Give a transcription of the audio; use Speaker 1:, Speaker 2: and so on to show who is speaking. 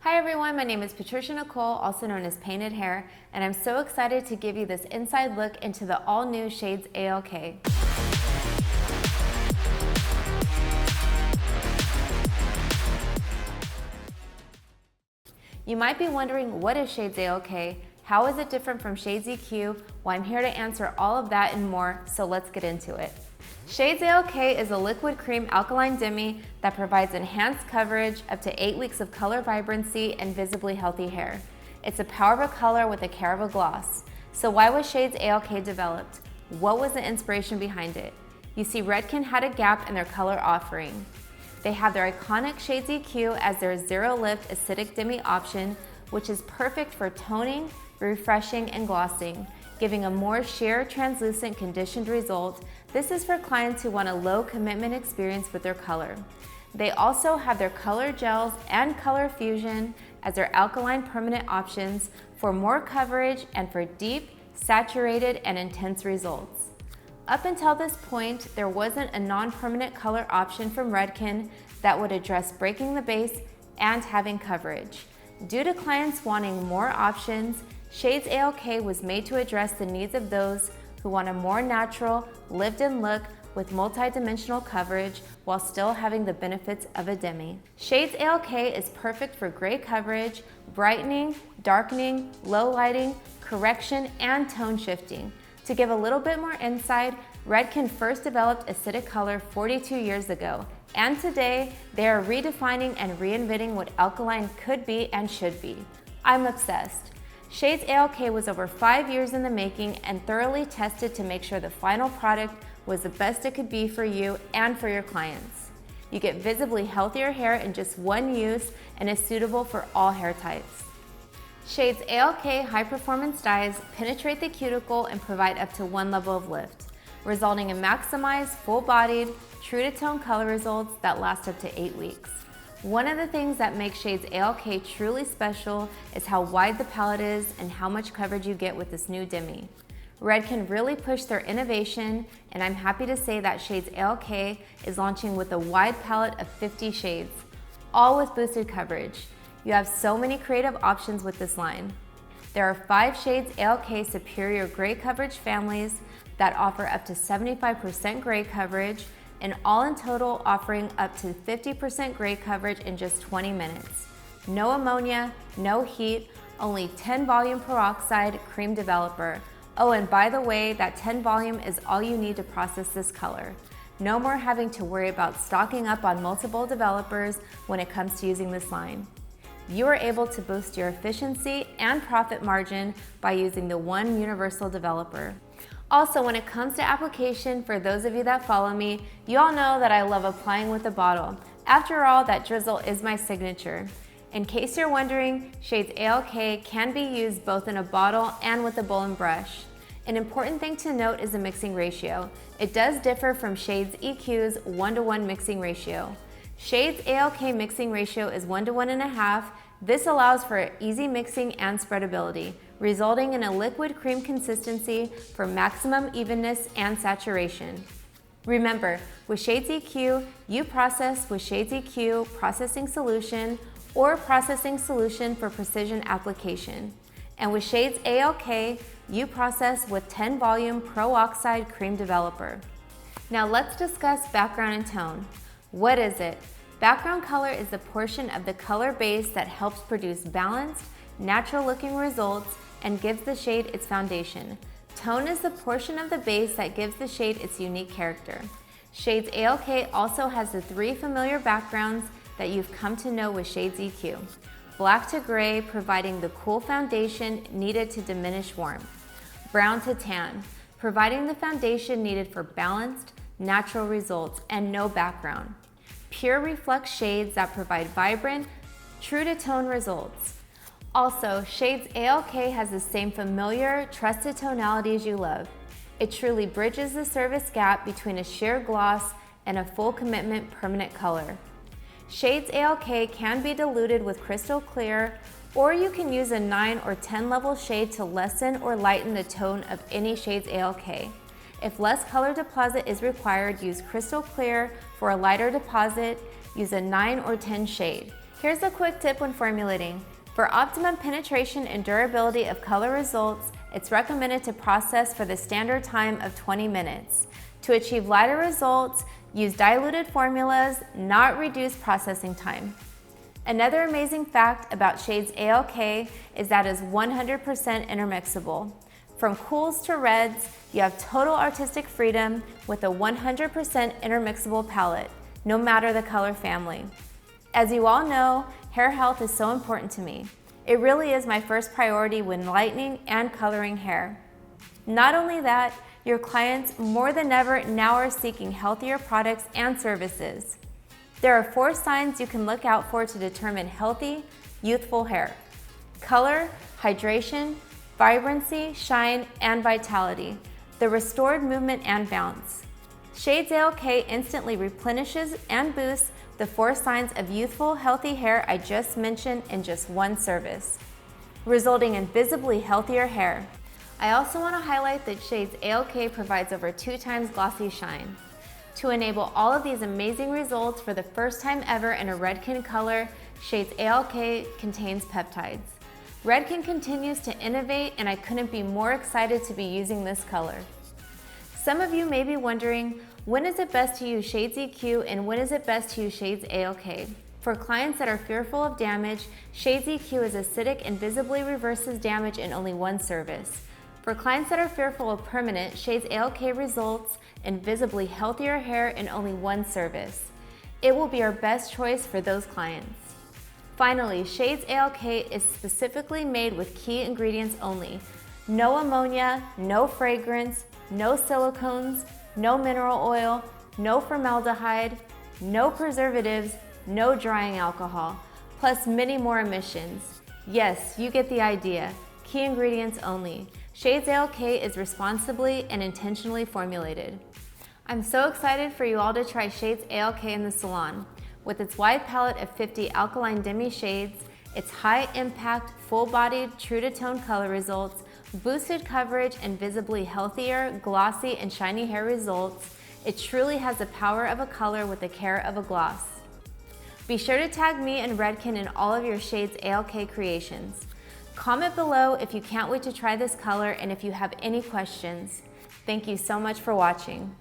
Speaker 1: Hi everyone, my name is Patricia Nicole, also known as Painted Hair, and I'm so excited to give you this inside look into the all-new Shades ALK. You might be wondering, what is Shades ALK? How is it different from Shades EQ? Well, I'm here to answer all of that and more, so let's get into it. Shades ALK is a liquid cream alkaline demi that provides enhanced coverage, up to 8 weeks of color vibrancy, and visibly healthy hair. It's a power of a color with a care of a gloss. So why was Shades ALK developed? What was the inspiration behind it? You see, Redken had a gap in their color offering. They have their iconic Shades EQ as their zero lift acidic demi option, which is perfect for toning, refreshing, and glossing, giving a more sheer, translucent, conditioned result. This is for clients who want a low commitment experience with their color. They also have their color gels and color fusion as their alkaline permanent options for more coverage and for deep, saturated, and intense results. Up until this point, there wasn't a non-permanent color option from Redken that would address breaking the base and having coverage. Due to clients wanting more options, Shades ALK was made to address the needs of those who want a more natural, lived-in look with multi-dimensional coverage while still having the benefits of a demi. Shades ALK is perfect for gray coverage, brightening, darkening, low lighting, correction, and tone shifting. To give a little bit more insight, Redken first developed acidic color 42 years ago, and today they are redefining and reinventing what alkaline could be and should be. I'm obsessed. Shades ALK was over 5 years in the making and thoroughly tested to make sure the final product was the best it could be for you and for your clients. You get visibly healthier hair in just one use and is suitable for all hair types. Shades ALK high-performance dyes penetrate the cuticle and provide up to 1 level of lift, resulting in maximized, full-bodied, true-to-tone color results that last up to 8 weeks. One of the things that makes Shades ALK truly special is how wide the palette is and how much coverage you get with this new demi. Redken really pushed their innovation, and I'm happy to say that Shades ALK is launching with a wide palette of 50 shades, all with boosted coverage. You have so many creative options with this line. There are 5 Shades ALK superior gray coverage families that offer up to 75% gray coverage, and all in total offering up to 50% gray coverage in just 20 minutes. No ammonia, no heat, only 10 volume Pro-Oxide Cream Developer. Oh, and by the way, that 10 volume is all you need to process this color. No more having to worry about stocking up on multiple developers when it comes to using this line. You are able to boost your efficiency and profit margin by using the one universal developer. Also, when it comes to application, for those of you that follow me, you all know that I love applying with a bottle. After all, that drizzle is my signature. In case you're wondering, Shades ALK can be used both in a bottle and with a bowl and brush. An important thing to note is the mixing ratio. It does differ from Shades EQ's 1:1 mixing ratio. Shades ALK mixing ratio is 1 to 1.5. This allows for easy mixing and spreadability, resulting in a liquid cream consistency for maximum evenness and saturation. Remember, with Shades EQ, you process with Shades EQ processing solution or processing solution for precision application. And with Shades ALK, you process with 10 volume Pro-Oxide Cream Developer. Now let's discuss background and tone. What is it? Background color is the portion of the color base that helps produce balanced, natural-looking results and gives the shade its foundation. Tone is the portion of the base that gives the shade its unique character. Shades ALK also has the 3 familiar backgrounds that you've come to know with Shades EQ. Black to gray, providing the cool foundation needed to diminish warmth. Brown to tan, providing the foundation needed for balanced, natural results and no background. Pure reflect shades that provide vibrant, true-to-tone results. Also, Shades ALK has the same familiar, trusted tonalities you love. It truly bridges the service gap between a sheer gloss and a full commitment permanent color. Shades ALK can be diluted with crystal clear, or you can use a 9 or 10 level shade to lessen or lighten the tone of any Shades ALK. If less color deposit is required, use crystal clear. For a lighter deposit, use a 9 or 10 shade. Here's a quick tip when formulating. For optimum penetration and durability of color results, it's recommended to process for the standard time of 20 minutes. To achieve lighter results, use diluted formulas, not reduced processing time. Another amazing fact about Shades ALK is that it's 100% intermixable. From cools to reds, you have total artistic freedom with a 100% intermixable palette, no matter the color family. As you all know, hair health is so important to me. It really is my first priority when lightening and coloring hair. Not only that, your clients more than ever now are seeking healthier products and services. There are 4 signs you can look out for to determine healthy, youthful hair: color, hydration, vibrancy, shine, and vitality, the restored movement and bounce. Shades ALK instantly replenishes and boosts the 4 signs of youthful, healthy hair I just mentioned in just one service, resulting in visibly healthier hair. I also want to highlight that Shades ALK provides over 2 times glossy shine. To enable all of these amazing results for the first time ever in a Redken color, Shades ALK contains peptides. Redken continues to innovate, and I couldn't be more excited to be using this color. Some of you may be wondering, when is it best to use Shades EQ and when is it best to use Shades ALK? For clients that are fearful of damage, Shades EQ is acidic and visibly reverses damage in only one service. For clients that are fearful of permanent, Shades ALK results in visibly healthier hair in only one service. It will be our best choice for those clients. Finally, Shades ALK is specifically made with key ingredients only: no ammonia, no fragrance, no silicones, no mineral oil, no formaldehyde, no preservatives, no drying alcohol, plus many more emissions. Yes, you get the idea. Key ingredients only. Shades ALK is responsibly and intentionally formulated. I'm so excited for you all to try Shades ALK in the salon. With its wide palette of 50 alkaline demi shades, its high impact, full-bodied, true-to-tone color results, boosted coverage, and visibly healthier, glossy, and shiny hair results, it truly has the power of a color with the care of a gloss. Be sure to tag me and Redken in all of your Shades ALK creations. Comment below if you can't wait to try this color and if you have any questions. Thank you so much for watching.